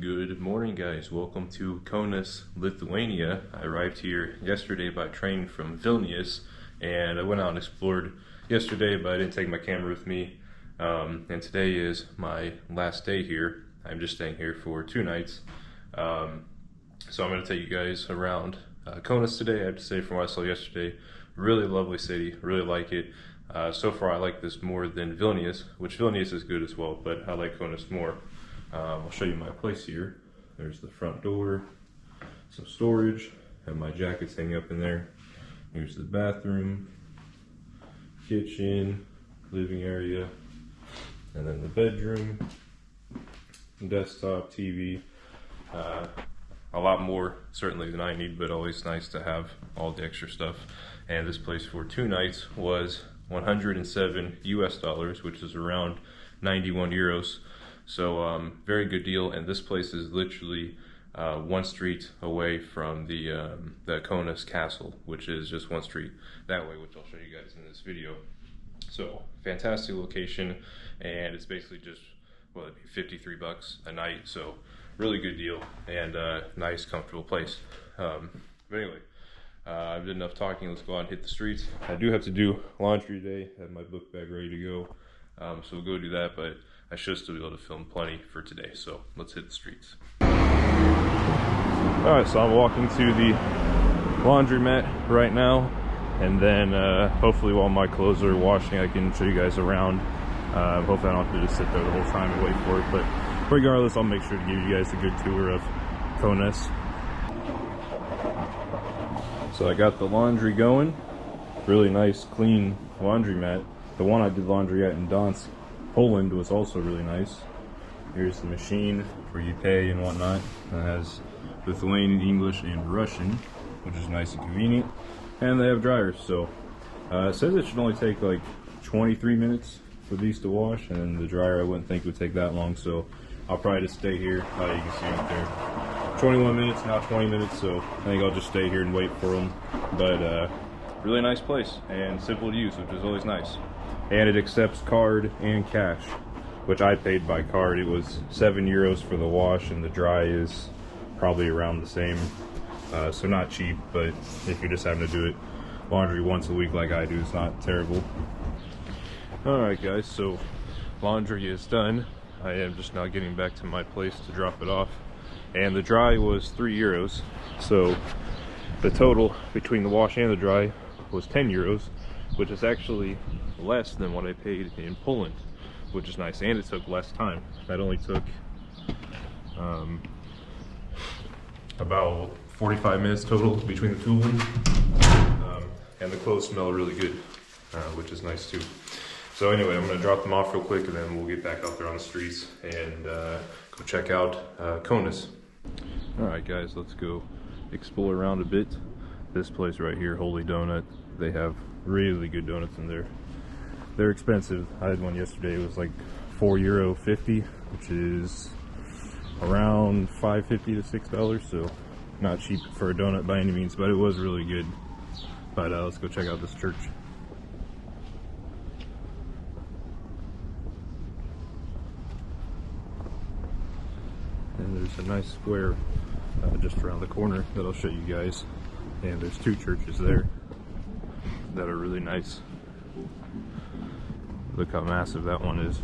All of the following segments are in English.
Good morning, guys. Welcome to Kaunas, Lithuania. I arrived here yesterday by train from Vilnius, and I went out and explored yesterday, but I didn't take my camera with me. And today is my last day here. I'm just staying here for 2 nights. So I'm going to take you guys around Kaunas today. I have to say, from what I saw yesterday, really lovely city, really like it. So far I like this more than Vilnius, which Vilnius is good as well, but I like Kaunas more. I'll show you my place here. There's the front door, some storage, have my jackets hanging up in there. Here's the bathroom, kitchen, living area, and then the bedroom, desktop, TV. A lot more certainly than I need, but always nice to have all the extra stuff. And this place for 2 nights was 107 US dollars, which is around 91 euros. So very good deal. And this place is literally 1 street away from the Kaunas castle, which is just 1 street that way, which I'll show you guys in this video. So fantastic location, and it's basically just, well, it'd be 53 bucks a night. So really good deal, and nice, comfortable place. But anyway, I've done enough talking. Let's go out and hit the streets. I do have to do laundry today. I have my book bag ready to go. So we'll go do that, but I should still be able to film plenty for today. So let's hit the streets. Alright, so I'm walking to the laundromat right now, and then hopefully while my clothes are washing, I can show you guys around. Hopefully I don't have to just sit there the whole time and wait for it, but regardless, I'll make sure to give you guys a good tour of Kaunas. So I got the laundry going. Really nice, clean laundromat. The one I did laundry at in Gdansk, Poland, was also really nice. Here's the machine where you pay and whatnot. It has Lithuanian, English, and Russian, which is nice and convenient. And they have dryers, so it says it should only take like 23 minutes for these to wash, and the dryer I wouldn't think would take that long, so I'll probably just stay here. You can see right there, 21 minutes, now 20 minutes, so I think I'll just stay here and wait for them. But really nice place, and simple to use, which is always nice. And it accepts card and cash, which I paid by card. It was 7 euros for the wash, and the dry is probably around the same. So not cheap, but if you're just having to do it laundry once a week like I do, it's not terrible. Alright guys, so laundry is done. I am just now getting back to my place to drop it off. And the dry was 3 euros. So the total between the wash and the dry was 10 euros, which is actually less than what I paid in Poland, which is nice. And it took less time. That only took about 45 minutes total between the 2 of them. And the clothes smell really good, which is nice too. So anyway, I'm going to drop them off real quick, and then we'll get back out there on the streets and go check out Kaunas. Alright guys, let's go explore around a bit. This place right here, Holy Donut, they have really good donuts in there. They're expensive. I had one yesterday. It was like €4.50, which is around $5.50 to $6, so not cheap for a donut by any means, but it was really good. But let's go check out this church. And there's a nice square just around the corner that I'll show you guys. And there's 2 churches there that are really nice. Look how massive that one is.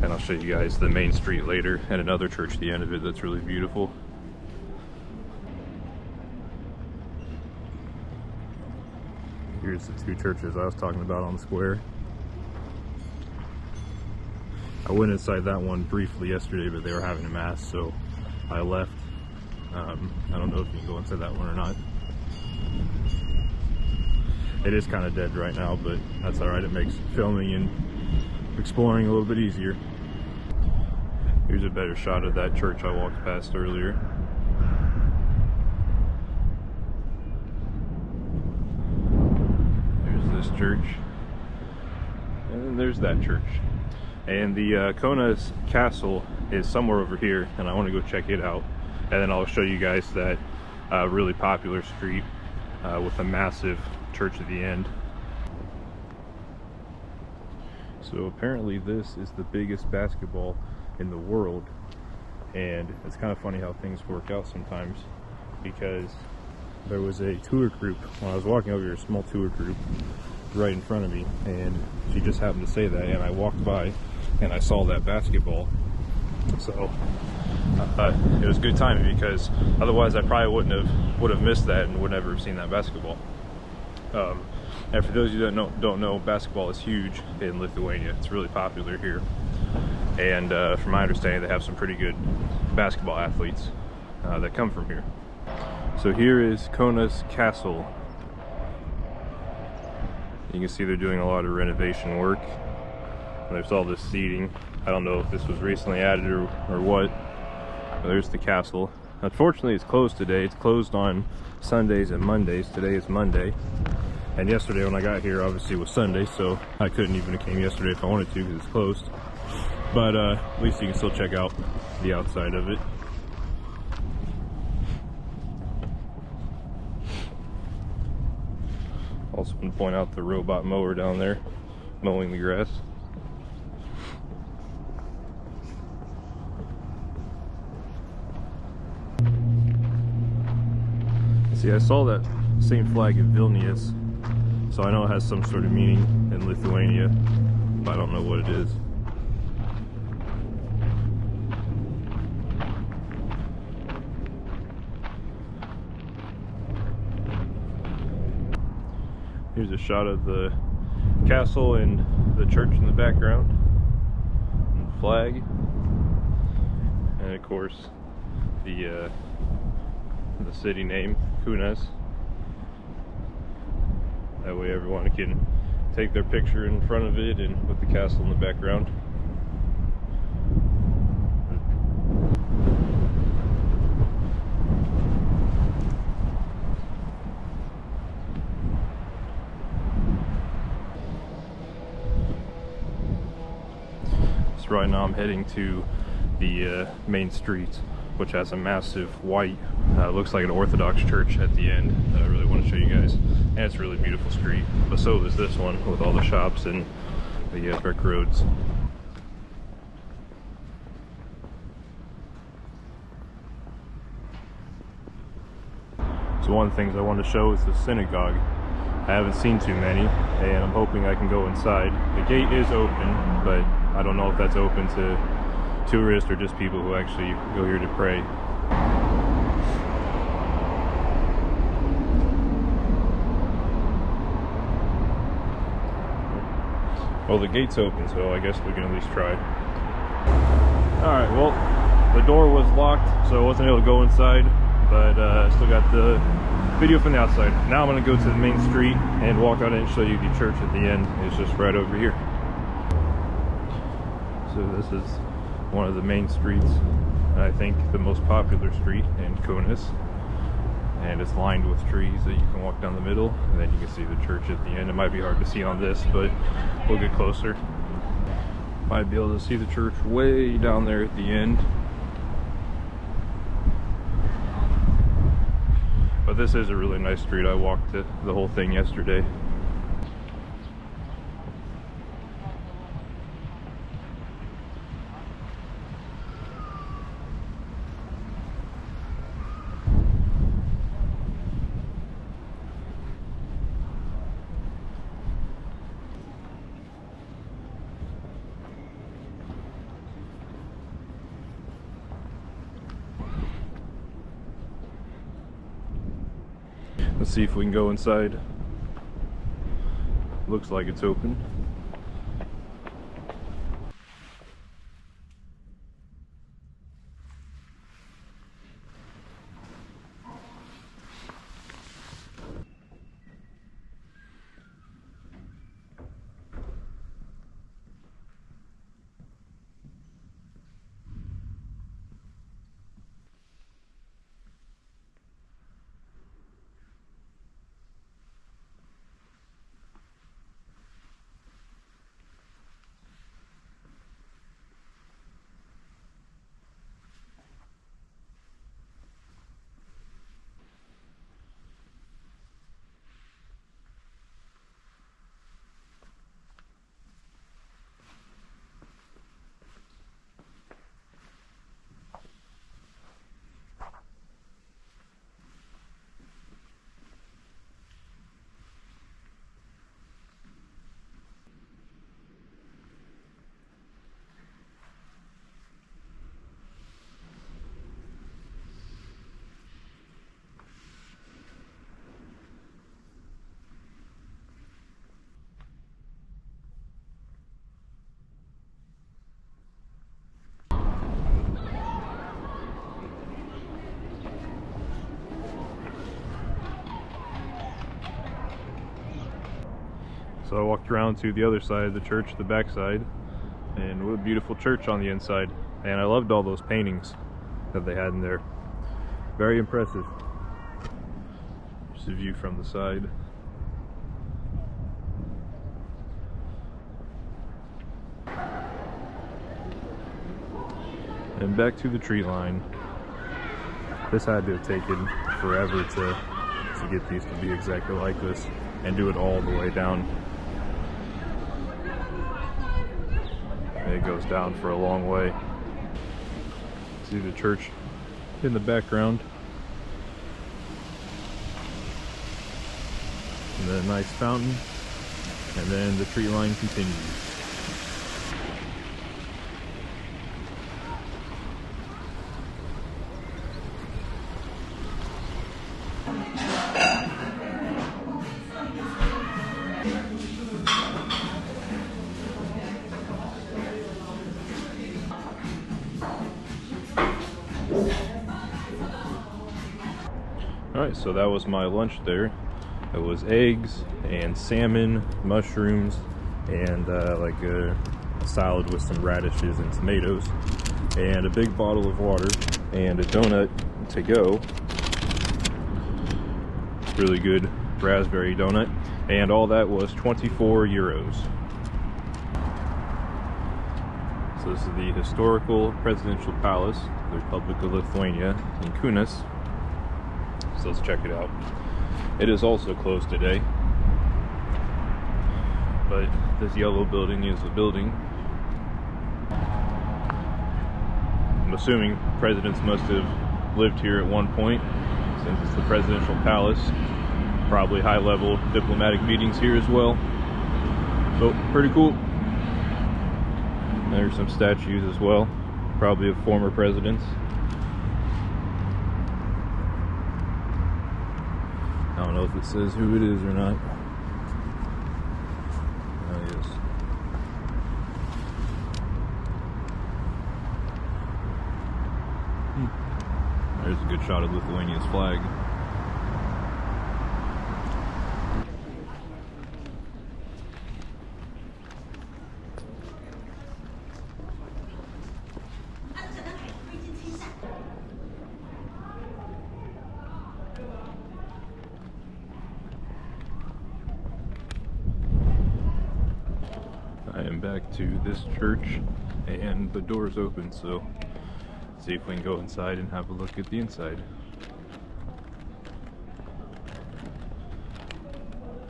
And I'll show you guys the main street later, and another church at the end of it that's really beautiful. Here's the 2 churches I was talking about on the square. I went inside that one briefly yesterday, but they were having a mass, so I left. I don't know if you can go inside that one or not. It is kind of dead right now, but that's alright. It makes filming and exploring a little bit easier. Here's a better shot of that church I walked past earlier. There's this church, and then there's that church. And the Kaunas castle is somewhere over here, and I want to go check it out. And then I'll show you guys that really popular street with a massive church at the end. So apparently this is the biggest basketball in the world, And it's kind of funny how things work out sometimes, because there was a tour group when I was walking over here, a small tour group right in front of me, and she just happened to say that, and I walked by and I saw that basketball. So it was good timing, because otherwise I probably would have missed that and would never have seen that basketball. And for those of you that don't know, basketball is huge in Lithuania. It's really popular here, and from my understanding, they have some pretty good basketball athletes that come from here. So here is Kaunas Castle. You can see they're doing a lot of renovation work. And there's all this seating. I don't know if this was recently added or what. But there's the castle. Unfortunately, it's closed today. It's closed on Sundays and Mondays. Today is Monday. And yesterday when I got here, obviously it was Sunday, so I couldn't even have came yesterday if I wanted to, because it's closed. But at least you can still check out the outside of it. Also want to point out the robot mower down there mowing the grass. See, I saw that same flag in Vilnius, so I know it has some sort of meaning in Lithuania, but I don't know what it is. Here's a shot of the castle and the church in the background, and the flag, and of course the city name, Kaunas. That way everyone can take their picture in front of it and with the castle in the background. So right now I'm heading to the main street, which has a massive white, looks like an Orthodox church at the end that I really want to show you guys. And it's a really beautiful street, but so is this one with all the shops and the brick roads. So one of the things I want to show is the synagogue. I haven't seen too many, and I'm hoping I can go inside. The gate is open, but I don't know if that's open to tourists or just people who actually go here to pray. Well, the gate's open, so I guess we can at least try. Alright, well, the door was locked, so I wasn't able to go inside, but I still got the video from the outside. Now I'm going to go to the main street and walk out and show you the church at the end. It's just right over here. So this is one of the main streets, I think the most popular street in Kaunas, and it's lined with trees that you can walk down the middle, and then you can see the church at the end. It might be hard to see on this, but we'll get closer. Might be able to see the church way down there at the end. But this is a really nice street. I walked the whole thing yesterday. Let's see if we can go inside. Looks like it's open. So I walked around to the other side of the church, the back side, and what a beautiful church on the inside. And I loved all those paintings that they had in there. Very impressive. Just a view from the side. And back to the tree line. This had to have taken forever to get these to be exactly like this and do it all the way down. It goes down for a long way. See the church in the background. And then a nice fountain. And then the tree line continues. Alright, so that was my lunch there. It was eggs and salmon, mushrooms, and like a salad with some radishes and tomatoes, and a big bottle of water, and a donut to go. Really good raspberry donut, and all that was 24 euros. So this is the historical presidential palace of the Republic of Lithuania in Kaunas. So let's check it out. It is also closed today, but this yellow building is the building. I'm assuming presidents must have lived here at one point, since it's the presidential palace. Probably high-level diplomatic meetings here as well. So pretty cool. There's some statues as well, probably of former presidents. I don't know if it says who it is or not. Oh, yes. There's a good shot of Lithuania's flag. I am back to this church and the door's open, so see if we can go inside and have a look at the inside.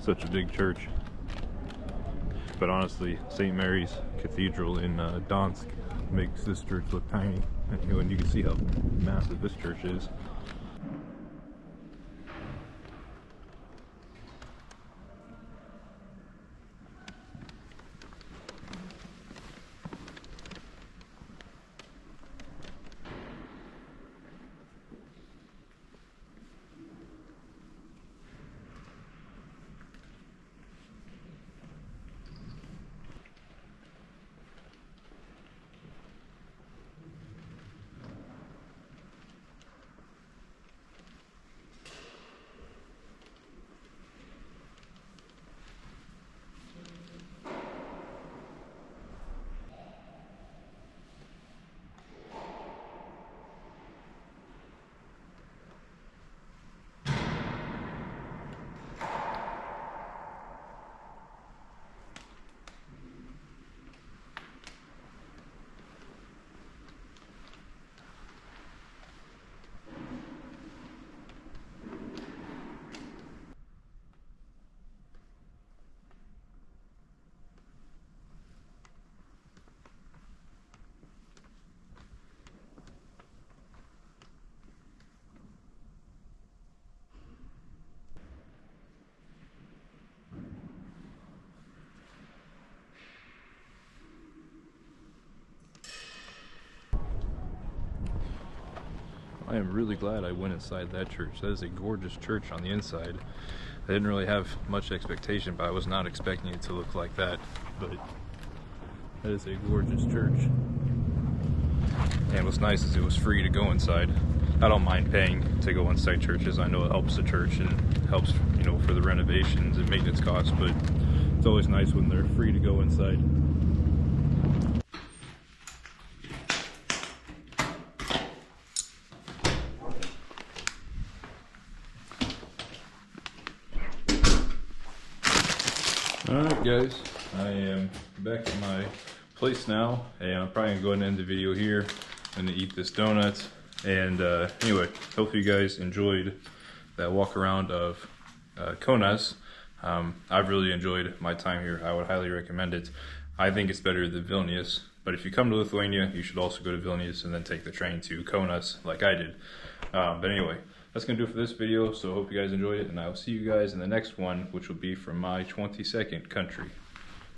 Such a big church. But honestly, St. Mary's Cathedral in Dansk makes this church look tiny. And you can see how massive this church is. I am really glad I went inside that church. That is a gorgeous church on the inside. I didn't really have much expectation, but I was not expecting it to look like that. But that is a gorgeous church. And what's nice is it was free to go inside. I don't mind paying to go inside churches. I know it helps the church and helps, you know, for the renovations and maintenance costs, but It's always nice when they're free to go inside. Alright guys, I am back at my place now, and I'm probably going to go ahead and end the video here. I'm going to eat this donut, and anyway, hopefully you guys enjoyed that walk around of Kaunas. I've really enjoyed my time here. I would highly recommend it. I think it's better than Vilnius, but if you come to Lithuania, you should also go to Vilnius and then take the train to Kaunas like I did. But anyway, that's going to do it for this video, so I hope you guys enjoyed it, and I will see you guys in the next one, which will be from my 22nd country.